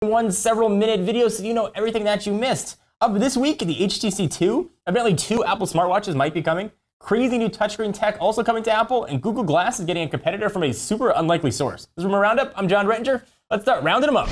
One several minute video so you know everything that you missed. Up this week, the HTC TWO, evidently 2 Apple smartwatches might be coming. Crazy new touchscreen tech also coming to Apple, and Google Glass is getting a competitor from a super unlikely source. This is Rumor Roundup. I'm John Rettinger. Let's start rounding them up.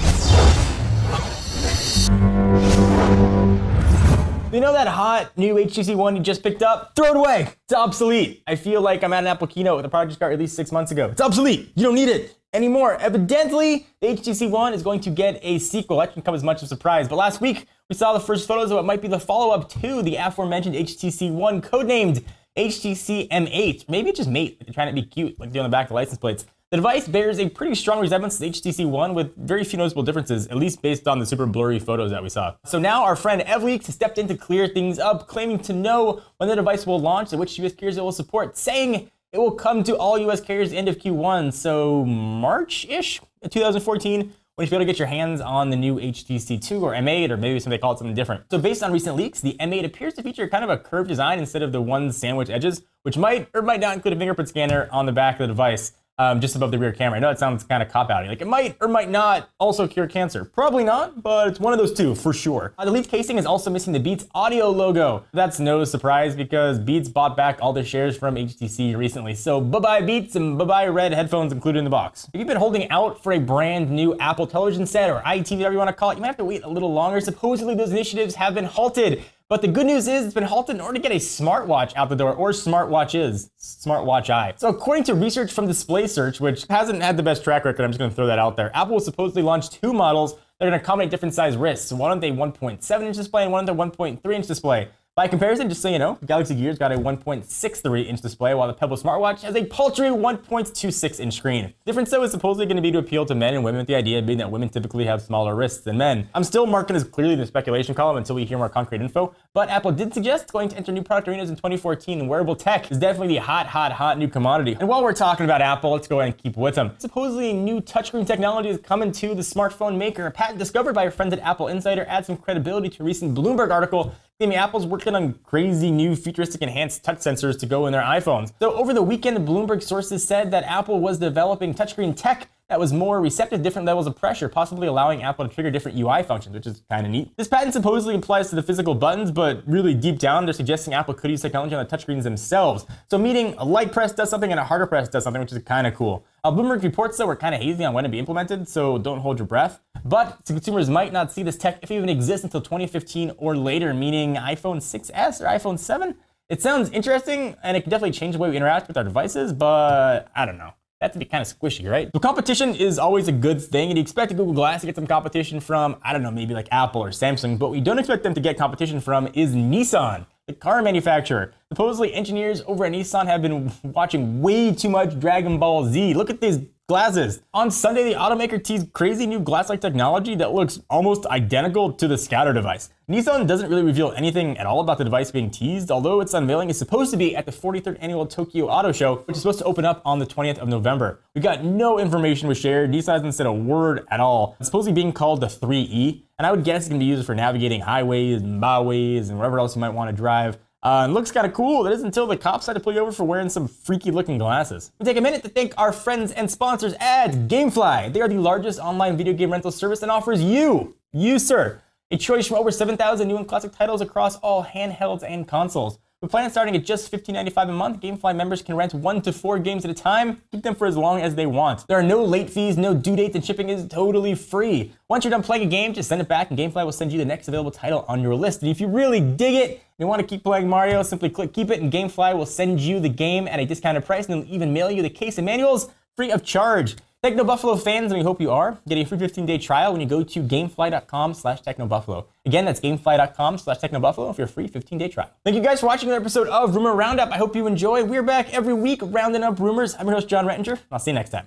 You know that hot new HTC One you just picked up? Throw it away. It's obsolete. I feel like I'm at an Apple keynote with a product just got released 6 months ago. It's obsolete. You don't need it anymore. Evidently, the HTC One is going to get a sequel. That shouldn't come as much of a surprise. But last week, we saw the first photos of what might be the follow-up to the aforementioned HTC One, codenamed HTC M8. Maybe it's just mate. They're trying to be cute, like they're on the back of the license plates. The device bears a pretty strong resemblance to the HTC One with very few noticeable differences, at least based on the super blurry photos that we saw. So now our friend Evleaks has stepped in to clear things up, claiming to know when the device will launch and which US carriers it will support, saying it will come to all US carriers end of Q1, so March-ish 2014, when you should be able to get your hands on the new HTC TWO or M8, or maybe they call it something different. So based on recent leaks, the M8 appears to feature kind of a curved design instead of the one sandwich edges, which might or might not include a fingerprint scanner on the back of the device. Just above the rear camera. I know it sounds kind of cop-outy. Like it might or might not also cure cancer. Probably not, but it's one of those two for sure. The leaf casing is also missing the Beats audio logo. That's no surprise because Beats bought back all their shares from HTC recently. So bye-bye Beats and bye-bye red headphones included in the box. If you've been holding out for a brand new Apple television set or iTV, whatever you want to call it, you might have to wait a little longer. Supposedly those initiatives have been halted. But the good news is it's been halted in order to get a smartwatch out the door, or smartwatches, Smartwatch Eye. So according to research from Display Search, which hasn't had the best track record, I'm just gonna throw that out there, Apple will supposedly launch 2 models that are gonna accommodate different size wrists. One with a 1.7-inch display and one with a 1.3-inch display. By comparison, just so you know, Galaxy Gear's got a 1.63-inch display, while the Pebble smartwatch has a paltry 1.26-inch screen. The difference, though, is supposedly going to be to appeal to men and women, with the idea being that women typically have smaller wrists than men. I'm still marking as clearly the speculation column until we hear more concrete info, but Apple did suggest it's going to enter new product arenas in 2014, and wearable tech is definitely the hot new commodity. And while we're talking about Apple, let's go ahead and keep with them. Supposedly, new touchscreen technology is coming to the smartphone maker. A patent discovered by our friends at Apple Insider adds some credibility to a recent Bloomberg article claiming Apple's working on crazy new futuristic enhanced touch sensors to go in their iPhones. So over the weekend, Bloomberg sources said that Apple was developing touchscreen tech that was more receptive to different levels of pressure, possibly allowing Apple to trigger different UI functions, which is kind of neat. This patent supposedly applies to the physical buttons, but really deep down, they're suggesting Apple could use technology on the touchscreens themselves. So meaning a light press does something and a harder press does something, which is kind of cool. Bloomberg reports, though, were kind of hazy on when to be implemented, so don't hold your breath. But consumers might not see this tech if it even exists until 2015 or later, meaning iPhone 6S or iPhone 7. It sounds interesting, and it can definitely change the way we interact with our devices, but I don't know. That to be kind of squishy, right? So competition is always a good thing, and you expect Google Glass to get some competition from, I don't know, maybe like Apple or Samsung, but what we don't expect them to get competition from is Nissan, the car manufacturer. Supposedly, engineers over at Nissan have been watching way too much Dragon Ball Z. Look at these glasses. On Sunday, the automaker teased crazy new glass-like technology that looks almost identical to the Scatter device. Nissan doesn't really reveal anything at all about the device being teased, although its unveiling is supposed to be at the 43rd Annual Tokyo Auto Show, which is supposed to open up on the 20th of November. We got no information was shared. Nissan hasn't said a word at all. It's supposedly being called the 3E, and I would guess it's going to be used for navigating highways and byways and wherever else you might want to drive. And looks kind of cool. That is until the cops had to pull you over for wearing some freaky looking glasses. We take a minute to thank our friends and sponsors at Gamefly. They are the largest online video game rental service and offers you, sir, a choice from over 7,000 new and classic titles across all handhelds and consoles. With plans starting at just $15.95 a month, Gamefly members can rent 1 to 4 games at a time, keep them for as long as they want. There are no late fees, no due dates, and shipping is totally free. Once you're done playing a game, just send it back and Gamefly will send you the next available title on your list. And if you really dig it, and you want to keep playing Mario, simply click Keep It and Gamefly will send you the game at a discounted price and they'll even mail you the case and manuals free of charge. Techno fans, and we hope you are, get a free 15-day trial when you go to gamefly.com/technobuffalo. Again, that's gamefly.com/technobuffalo for your free 15-day trial. Thank you guys for watching another episode of Rumor Roundup. I hope you enjoy. We're back every week rounding up rumors. I'm your host, John Rettinger. I'll see you next time.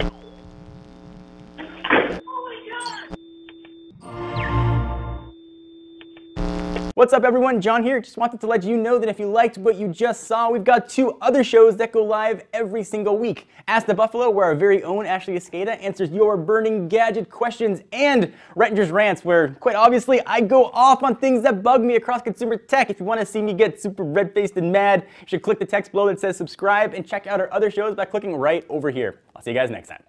What's up everyone, John here. Just wanted to let you know that if you liked what you just saw, we've got 2 other shows that go live every single week. Ask the Buffalo, where our very own Ashley Escada answers your burning gadget questions, and Rettinger's Rants, where quite obviously I go off on things that bug me across consumer tech. If you want to see me get super red-faced and mad, you should click the text below that says subscribe and check out our other shows by clicking right over here. I'll see you guys next time.